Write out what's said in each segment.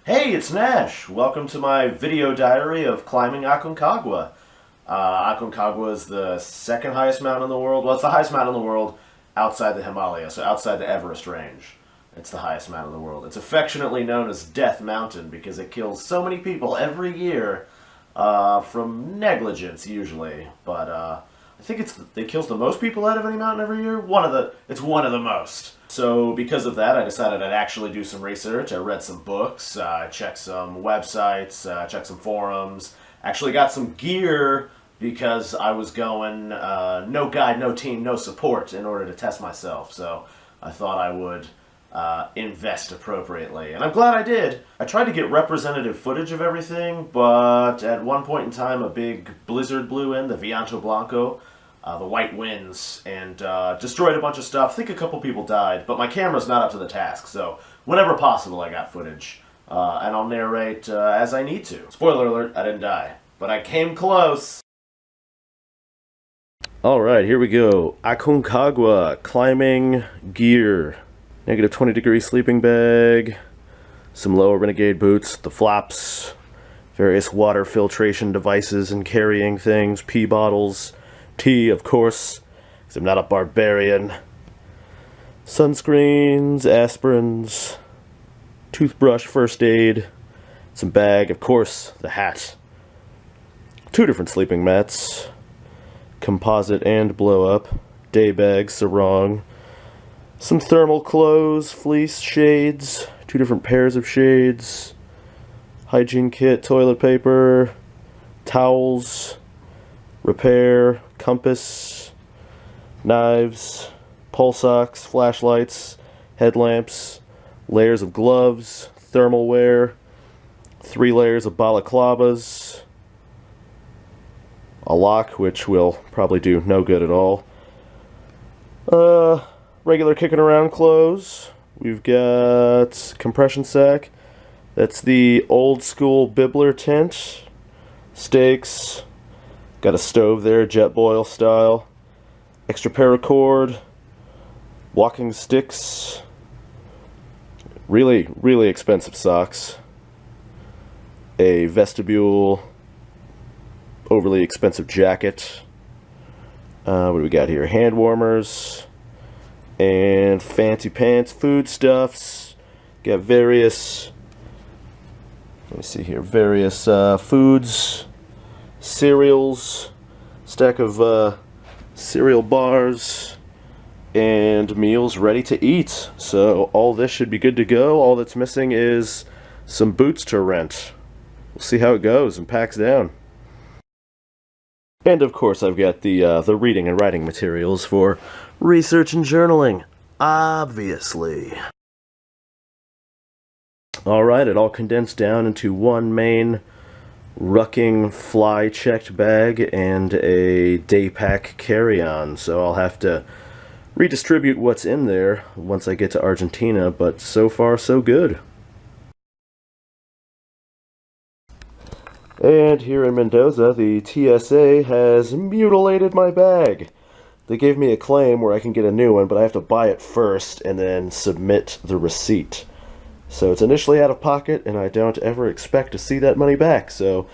Hey, it's Nash. Welcome to my video diary of climbing Aconcagua. Aconcagua is the second highest mountain in the world. Well, it's the highest mountain in the world outside the Himalaya, so outside the Everest range. It's the highest mountain in the world. It's affectionately known as Death Mountain because it kills so many people every year from negligence, usually. But I think it kills the most people out of any mountain every year. It's one of the most. So because of that, I decided I'd actually do some research. I read some books, checked some websites, checked some forums. Actually got some gear because I was going no guide, no team, no support in order to test myself. So I thought I would invest appropriately. And I'm glad I did. I tried to get representative footage of everything, but at one point in time a big blizzard blew in, the Viento Blanco, the white winds, and destroyed a bunch of stuff. I think a couple people died, but my camera's not up to the task, so whenever possible I got footage. And I'll narrate as I need to. Spoiler alert, I didn't die, but I came close. Alright, here we go. Aconcagua climbing gear. Negative 20-degree sleeping bag, some lower Renegade boots, the flops, various water filtration devices and carrying things, pee bottles, tea, of course, because I'm not a barbarian, sunscreens, aspirins, toothbrush, first aid, some bag, of course, the hat, 2 different sleeping mats, composite and blow-up, day bag, sarong, some thermal clothes, fleece, shades, 2 different pairs of shades, hygiene kit, toilet paper, towels, repair, compass, knives, pulse ox, flashlights, headlamps, layers of gloves, thermal wear, 3 layers of balaclavas, a lock, which will probably do no good at all, regular kicking around clothes. We've got compression sack. That's the old school Bibler tent. Stakes. Got a stove there, Jetboil style. Extra paracord. Walking sticks. Really, really expensive socks. A vestibule. Overly expensive jacket. What do we got here? Hand warmers. And fancy pants, foodstuffs. Got various, let me see here, various foods, cereals, stack of cereal bars, and meals ready to eat. So all this should be good to go. All that's missing is some boots to rent. We'll see how it goes and packs down. And of course I've got the reading and writing materials for research and journaling, obviously. Alright, it all condensed down into one main rucking fly-checked bag and a day pack carry-on, so I'll have to redistribute what's in there once I get to Argentina, but so far so good. And here in Mendoza, the TSA has mutilated my bag. They gave me a claim where I can get a new one, but I have to buy it first and then submit the receipt. So it's initially out of pocket, and I don't ever expect to see that money back, so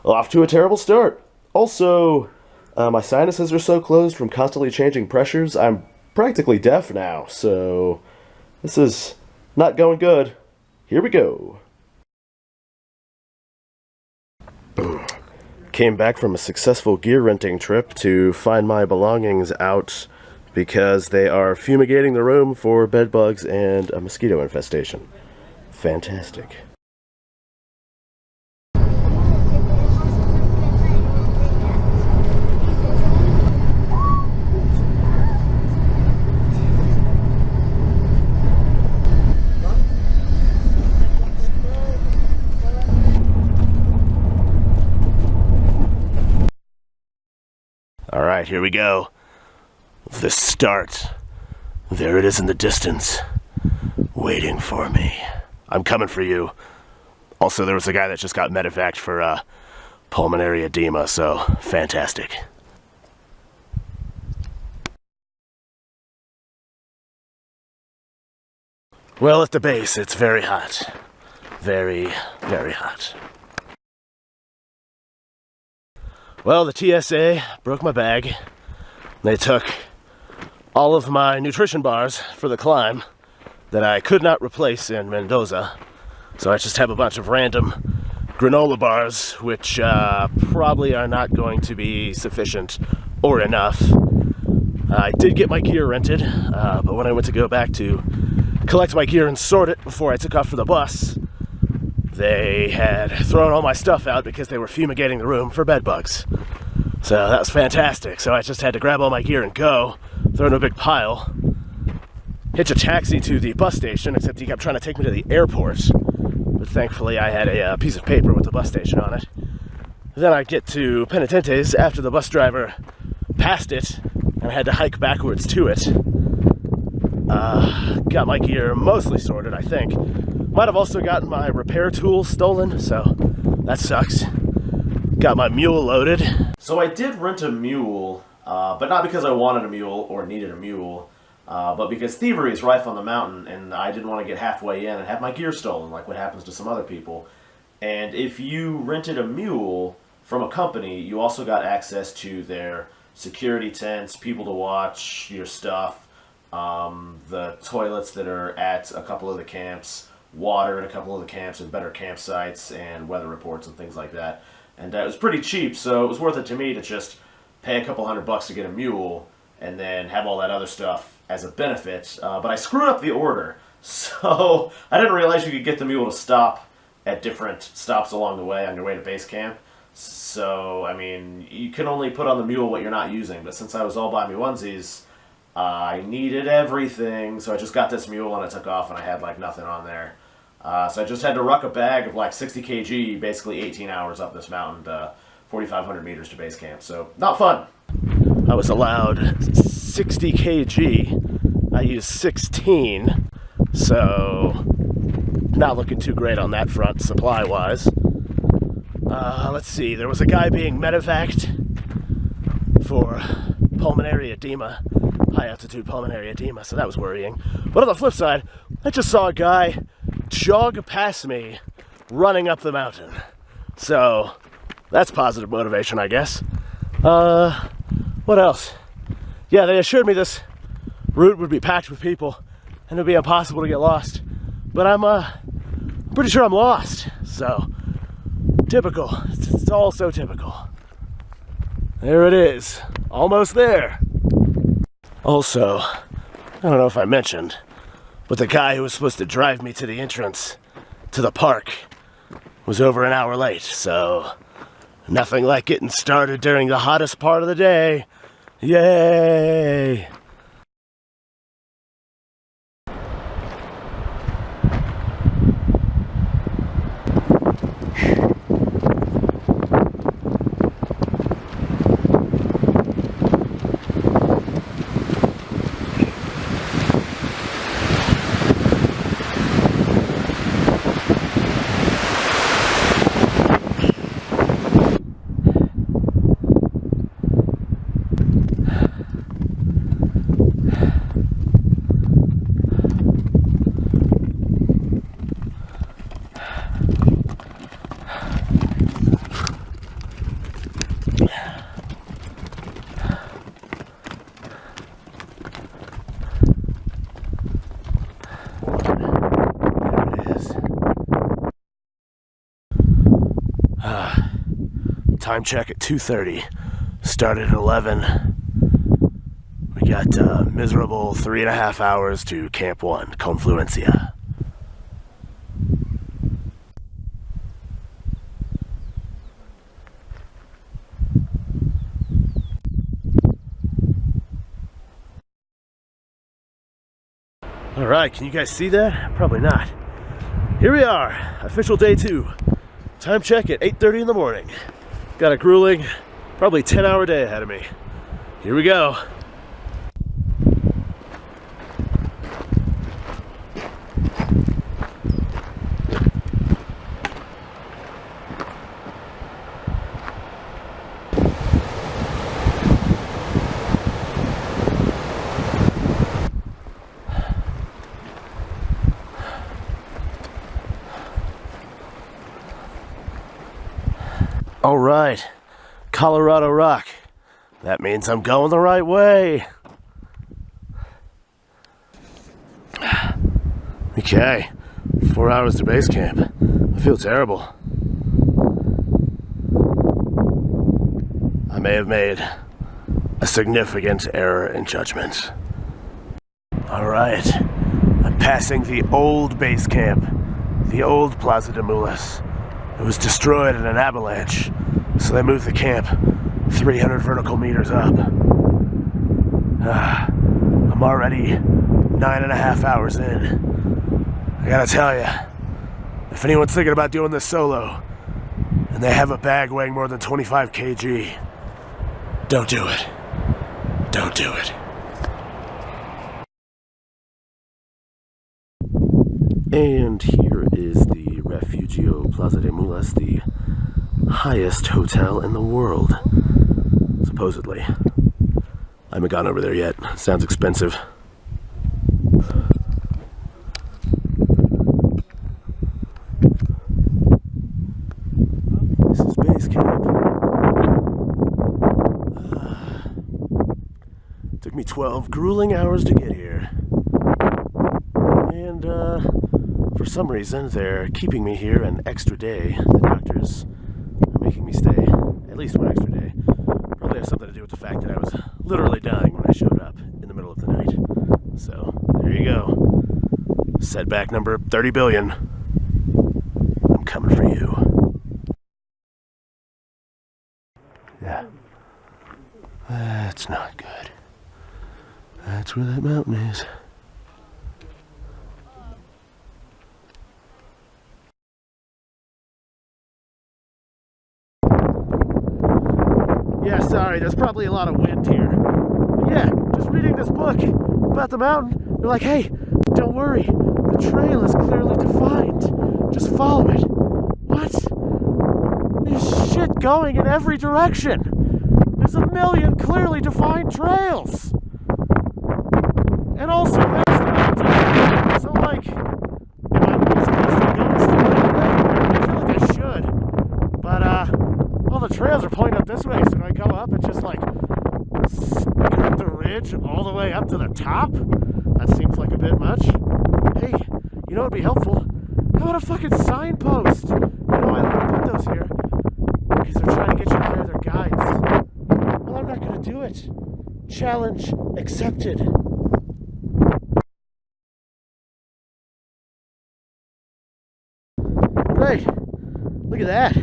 off to a terrible start. Also, my sinuses are so closed from constantly changing pressures, I'm practically deaf now, so this is not going good. Here we go. Came back from a successful gear renting trip to find my belongings out because they are fumigating the room for bed bugs and a mosquito infestation. Fantastic. Alright, here we go. The start. There it is in the distance, waiting for me. I'm coming for you. Also, there was a guy that just got medevaced for pulmonary edema, so fantastic. Well, at the base, it's very hot. very, very hot. Well, the TSA broke my bag. They took all of my nutrition bars for the climb that I could not replace in Mendoza. So I just have a bunch of random granola bars, which probably are not going to be sufficient or enough. I did get my gear rented, but when I went to go back to collect my gear and sort it before I took off for the bus, they had thrown all my stuff out because they were fumigating the room for bed bugs. So that was fantastic. So I just had to grab all my gear and go, throw in a big pile, hitch a taxi to the bus station, except he kept trying to take me to the airport. But thankfully I had a piece of paper with the bus station on it. Then I get to Penitentes after the bus driver passed it, and I had to hike backwards to it. Got my gear mostly sorted, I think. Might have also gotten my repair tools stolen, so that sucks. Got my mule loaded. So I did rent a mule, but not because I wanted a mule or needed a mule, but because thievery is rife on the mountain, and I didn't want to get halfway in and have my gear stolen, like what happens to some other people. And if you rented a mule from a company, you also got access to their security tents, people to watch your stuff, the toilets that are at a couple of the camps, water at a couple of the camps and better campsites, and weather reports and things like that. And it was pretty cheap, so it was worth it to me to just pay a couple $100 to get a mule and then have all that other stuff as a benefit. But I screwed up the order, so I didn't realize you could get the mule to stop at different stops along the way on your way to base camp. So, I mean, you can only put on the mule what you're not using, but since I was all by me onesies, I needed everything, so I just got this mule and I took off and I had like nothing on there. So I just had to ruck a bag of like 60 kg, basically 18 hours up this mountain to 4,500 meters to base camp. So, not fun. I was allowed 60 kg. I used 16, so not looking too great on that front, supply-wise. Let's see, there was a guy being medevaced for pulmonary edema, high-altitude pulmonary edema, so that was worrying. But on the flip side, I just saw a guy jog past me running up the mountain. So, that's positive motivation, I guess. What else? Yeah, they assured me this route would be packed with people and it would be impossible to get lost. But I'm pretty sure I'm lost, so typical. It's all so typical. There it is. Almost there. Also, I don't know if I mentioned, but the guy who was supposed to drive me to the entrance to the park was over an hour late, so nothing like getting started during the hottest part of the day. Yay! Time check at 2:30. Started at 11. We got a miserable 3.5 hours to Camp 1, Confluencia. Alright, can you guys see that? Probably not. Here we are, official day 2. Time check at 8:30 in the morning. Got a grueling, probably 10-hour day ahead of me. Here we go. All right, Colorado Rock. That means I'm going the right way. Okay, 4 hours to base camp. I feel terrible. I may have made a significant error in judgment. All right, I'm passing the old base camp, the old Plaza de Mulas. It was destroyed in an avalanche, so they moved the camp 300 vertical meters up. I'm already 9.5 hours in. I gotta tell you, if anyone's thinking about doing this solo, and they have a bag weighing more than 25 kg, don't do it. Don't do it. And here is the Refugio Plaza de Mulas, the highest hotel in the world, supposedly. I haven't gone over there yet. Sounds expensive. This is base camp. Took me 12 grueling hours to get here. And for some reason, they're keeping me here an extra day. The doctors are making me stay at least one extra day. Probably has something to do with the fact that I was literally dying when I showed up in the middle of the night. So, there you go. Setback number 30 billion. I'm coming for you. Yeah. That's not good. That's where that mountain is. Yeah, sorry, there's probably a lot of wind here. But yeah, just reading this book about the mountain, they're like, hey, don't worry, the trail is clearly defined. Just follow it. What? There's shit going in every direction. There's a million clearly defined trails. And also, there's the mountain. So, like, am I supposed to be going straight away? I feel like I should. But, all the trails are pointing up this way, so do I go up and just, like, skirt the ridge all the way up to the top? That seems like a bit much. Hey, you know what would be helpful? How about a fucking signpost? You know, I don't put those here because they're trying to get you to hire their guides. Well, I'm not going to do it. Challenge accepted. Great. Look at that.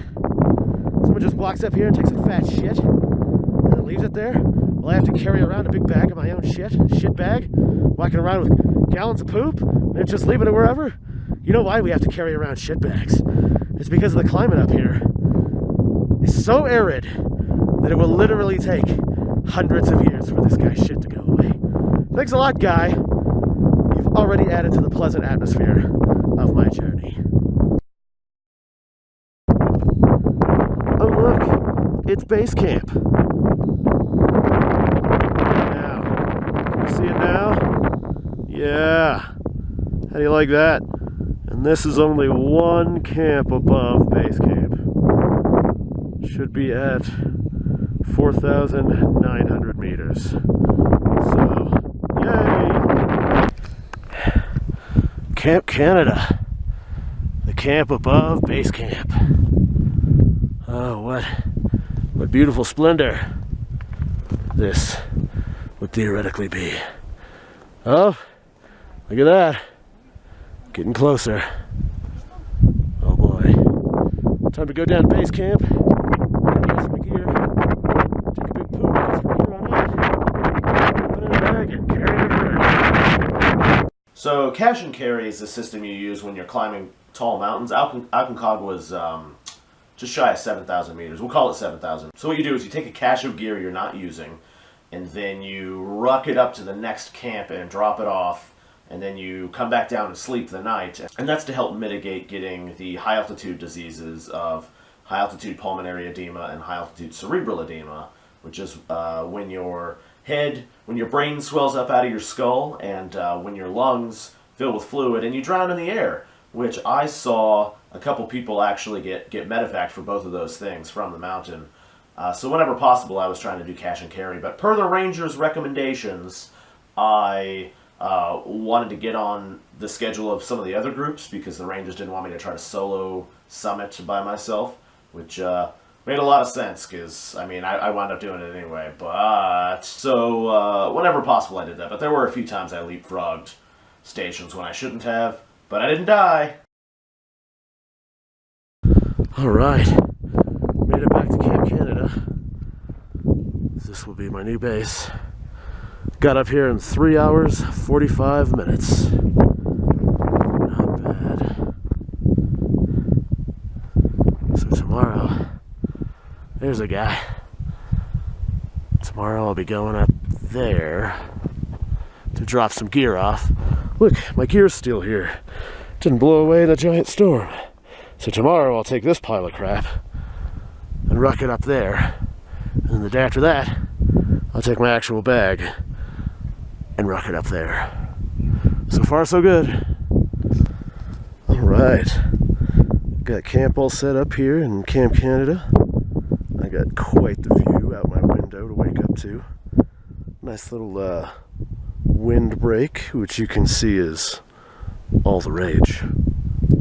Someone just walks up here and takes a fat shit and then leaves it there. Well, I have to carry around a big bag of my own shit bag, walking around with gallons of poop, and they're just leaving it wherever. You know why we have to carry around shit bags? It's because of the climate up here. It's so arid that it will literally take hundreds of years for this guy's shit to go away. Thanks a lot, guy. You've already added to the pleasant atmosphere of my journey. Oh look, it's base camp. Now, can you see it now? Yeah. How do you like that? And this is only one camp above base camp. Should be at 4,900 meters. So, yay! Camp Canada. The camp above base camp. Oh, what beautiful splendor this would theoretically be. Oh, look at that. Getting closer. Oh boy. Time to go down to base camp. Get my gear. Take a big poop because from here on out, put it in a bag and carry it everywhere. So cash and carry is the system you use when you're climbing tall mountains. Aconcagua is just shy of 7,000 meters. We'll call it 7,000. So what you do is you take a cache of gear you're not using, and then you ruck it up to the next camp and drop it off, and then you come back down and sleep the night. And that's to help mitigate getting the high altitude diseases of high altitude pulmonary edema and high altitude cerebral edema, which is when your brain swells up out of your skull and when your lungs fill with fluid and you drown in the air. which I saw a couple people actually get medevac for both of those things from the mountain. So whenever possible, I was trying to do cash and carry. But per the Rangers' recommendations, I wanted to get on the schedule of some of the other groups because the Rangers didn't want me to try to solo summit by myself, which made a lot of sense because, I mean, I wound up doing it anyway. But, so whenever possible I did that. But there were a few times I leapfrogged stations when I shouldn't have, but I didn't die. Alright, made it back to Camp Canada. This will be my new base. Got up here in 3 hours, 45 minutes. Not bad. So tomorrow, there's a guy. Tomorrow I'll be going up there to drop some gear off. Look, my gear's still here. Didn't blow away in a giant storm. So tomorrow I'll take this pile of crap and ruck it up there. And then the day after that, I'll take my actual bag and ruck it up there. So far, so good. Alright. Got camp all set up here in Camp Canada. I got quite the view out my window to wake up to. Nice little wind break, which you can see is all the rage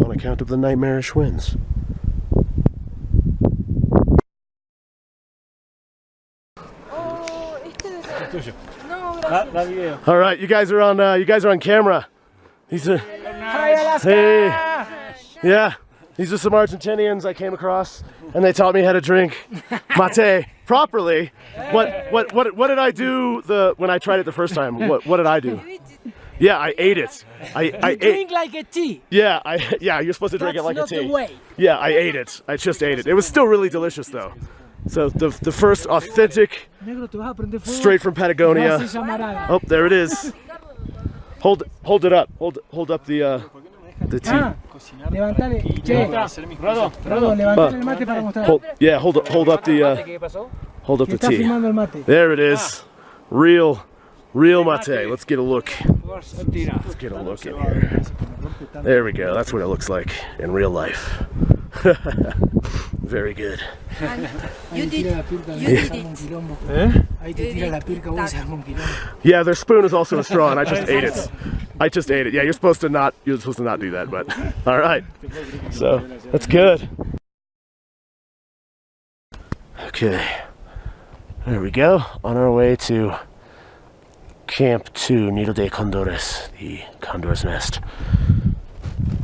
on account of the nightmarish winds. All right, you guys are on camera. These are hey, yeah. These are some Argentinians I came across, and they taught me how to drink mate properly. What did I do when I tried it the first time? What did I do? Yeah, I ate it. I drink like a tea. Yeah, you're supposed to drink it like a tea. That's not the way. Yeah, I ate it. I just ate it. It was still really delicious though. So the first authentic, straight from Patagonia. Oh, there it is. Hold it up. Hold up the tea. Hold up the tea. There it is. Real mate. Let's get a look. Let's get a look in here. There we go. That's what it looks like in real life. Very good. You did it. Yeah, their spoon is also a straw, and I just ate it. Yeah, you're supposed to not do that, but all right. So that's good. Okay, there we go. On our way to Camp 2, Nido de Condores, the Condor's Nest.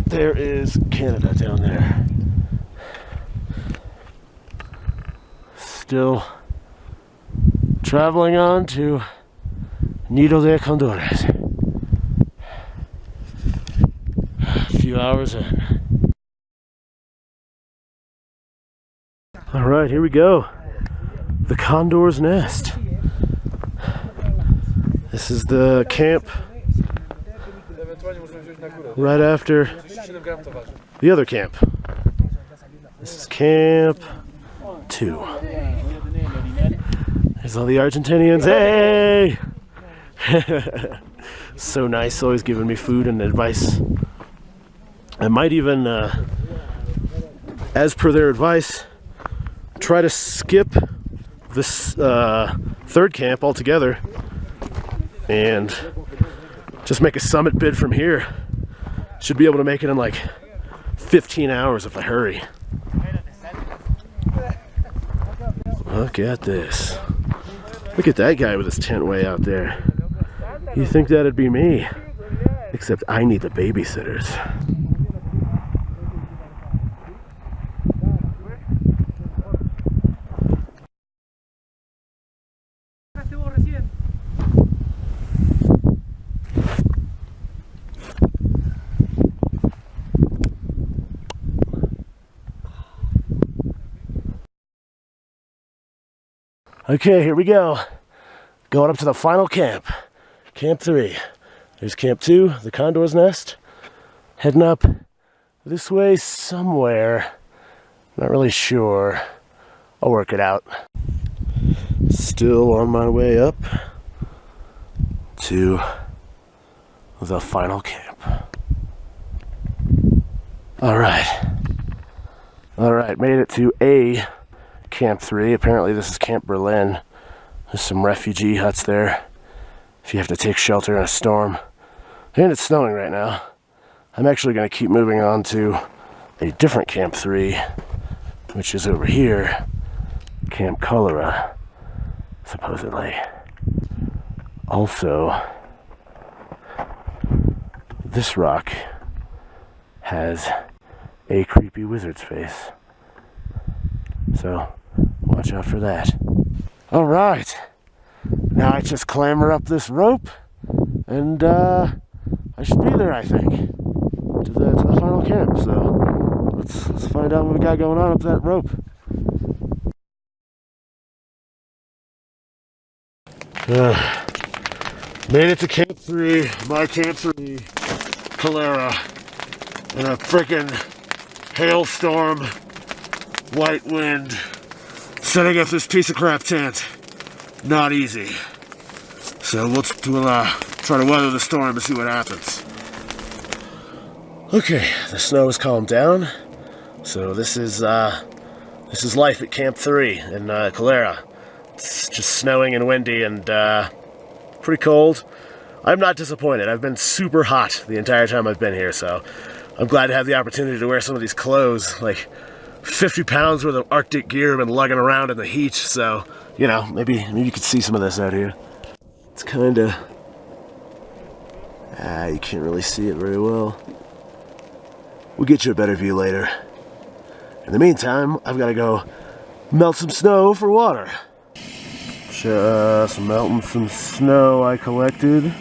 There is Canada down there. Still traveling on to Nido de Condores. A few hours in. All right, here we go. The Condor's Nest. This is the camp right after the other camp. This is Camp 2. There's all the Argentinians. Hey! So nice, always giving me food and advice. I might even, as per their advice, try to skip this third camp altogether and just make a summit bid from here. Should be able to make it in like 15 hours if I hurry. Look at this. Look at that guy with his tent way out there. You think that'd be me? Except I need the babysitters. Okay, here we go. Going up to the final camp. Camp 3. There's Camp 2, the Condor's Nest. Heading up this way somewhere. Not really sure. I'll work it out. Still on my way up to the final camp. All right, made it to A Camp 3. Apparently this is Camp Berlin. There's some refugee huts there if you have to take shelter in a storm. And it's snowing right now. I'm actually going to keep moving on to a different Camp 3, which is over here, Camp Cholera, supposedly. Also, this rock has a creepy wizard's face. So, watch out for that. All right. Now I just clamber up this rope, and I should be there, I think, to the final camp. So, let's find out what we got going on up that rope. Made it to Camp 3, my Camp 3, Cholera, in a frickin' hailstorm, white wind, setting up this piece of crap tent. Not easy. So we'll try to weather the storm and see what happens. Okay, the snow has calmed down, so this is life at Camp 3 in Cholera. It's just snowing and windy and pretty cold. I'm not disappointed. I've been super hot the entire time I've been here, so I'm glad to have the opportunity to wear some of these clothes. Like 50 pounds worth of Arctic gear I've been lugging around in the heat, so, you know, maybe you could see some of this out here. It's kinda... you can't really see it very well. We'll get you a better view later. In the meantime, I've got to go melt some snow for water. Just melting some snow I collected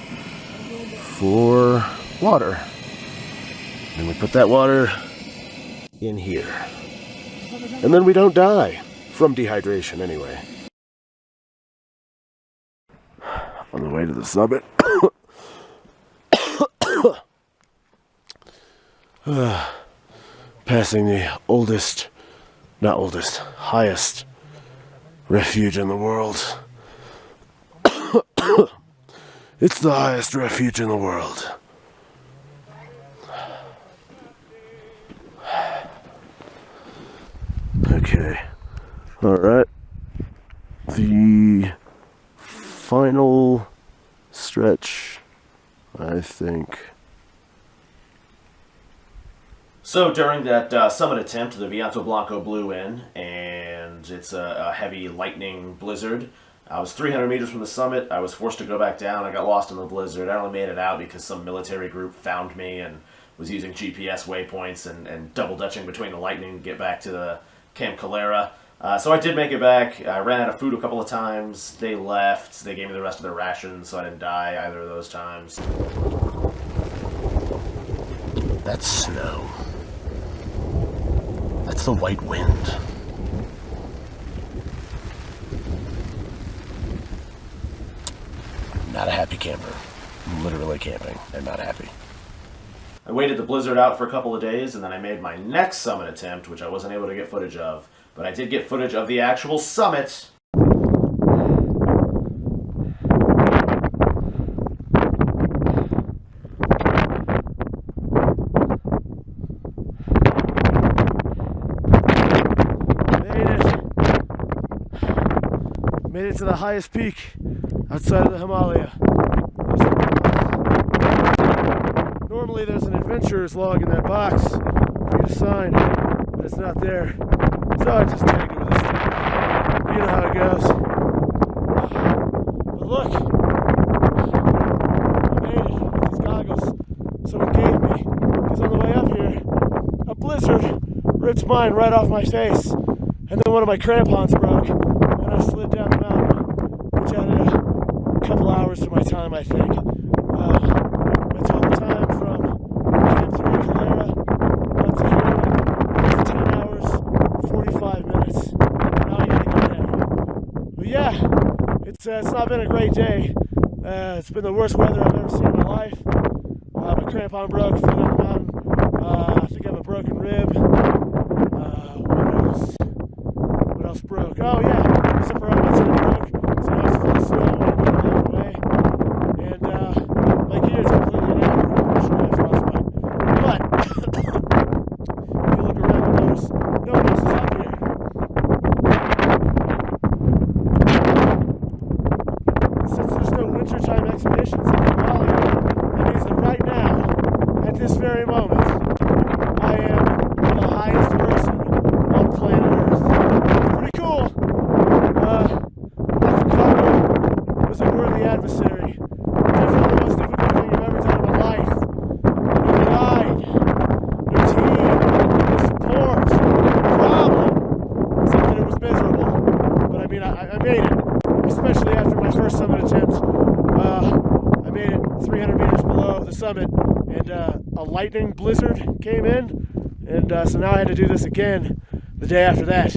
for water. And we put that water in here. And then we don't die from dehydration anyway. On the way to the summit. Passing the highest refuge in the world. It's the highest refuge in the world. Okay. Alright. The final stretch, I think. So during that summit attempt, the Viento Blanco blew in, and it's a heavy lightning blizzard. I was 300 meters from the summit. I was forced to go back down. I got lost in the blizzard. I only made it out because some military group found me and was using GPS waypoints and double dutching between the lightning to get back to the Camp Cholera. So I did make it back. I ran out of food a couple of times. They left. They gave me the rest of their rations, so I didn't die either of those times. That's snow. That's the white wind. Not a happy camper. I'm literally camping and not happy. I waited the blizzard out for a couple of days, and then I made my next summit attempt, which I wasn't able to get footage of. But I did get footage of the actual summit. Made it to the highest peak outside of the Himalaya. Normally there's an adventurer's log in that box for you to sign, but it's not there. So I just tagged it with a sticker. You know how it goes. But look, I made it with these goggles someone gave me, because on the way up here, a blizzard ripped mine right off my face, and then one of my crampons broke, and I slid down the mountain, which added a couple hours to my time, I think. My total time from Camp 3 Cholera up to here is 10 hours, 45 minutes. Now I gotta get in. But yeah, it's not been a great day. It's been the worst weather I've ever seen in my life. My crampon broke, fell down the mountain. I think I have a broken rib. What else broke? Oh yeah, the zipper on my tent broke, so now it's full of snow and I'm going the way. And my gear is completely inadequate. I'm pretty sure I have frostbite. But meters below the summit, and a lightning blizzard came in, and so now I had to do this again the day after that.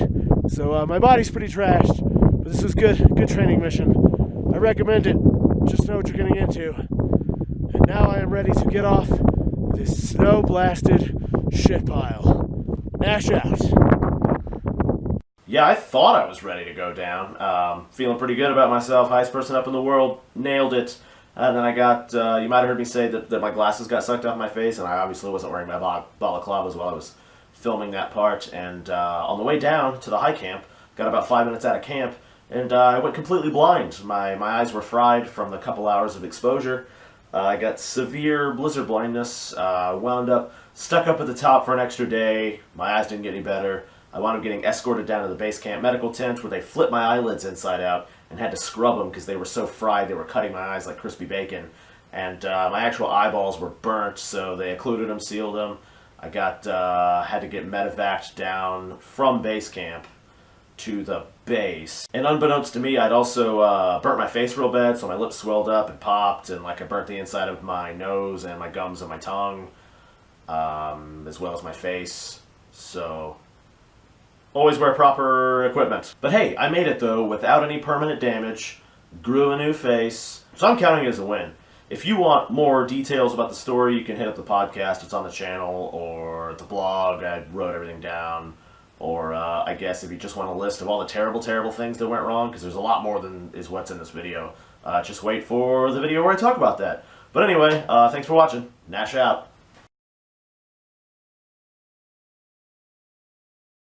So my body's pretty trashed, but this was good training mission. I recommend it. Just know what you're getting into. And now I am ready to get off this snow-blasted shit pile. Nash out. Yeah, I thought I was ready to go down. Feeling pretty good about myself. Highest person up in the world. Nailed it. And then I got, you might have heard me say that my glasses got sucked off my face, and I obviously wasn't wearing my balaclavas while I was filming that part. And on the way down to the high camp, got about 5 minutes out of camp, and I went completely blind. My eyes were fried from the couple hours of exposure. I got severe blizzard blindness, wound up stuck up at the top for an extra day. My eyes didn't get any better. I wound up getting escorted down to the base camp medical tent where they flipped my eyelids inside out and had to scrub them because they were so fried they were cutting my eyes like crispy bacon. And my actual eyeballs were burnt, so they occluded them, sealed them. I got had to get medevaced down from base camp to the base. And unbeknownst to me, I'd also burnt my face real bad, so my lips swelled up and popped, and like I burnt the inside of my nose and my gums and my tongue, as well as my face. So always wear proper equipment. But hey, I made it though without any permanent damage, grew a new face, so I'm counting it as a win. If you want more details about the story, you can hit up the podcast. It's on the channel, or the blog. I wrote everything down. Or I guess if you just want a list of all the terrible, terrible things that went wrong, because there's a lot more than is what's in this video, just wait for the video where I talk about that. But anyway, thanks for watching. Nash out.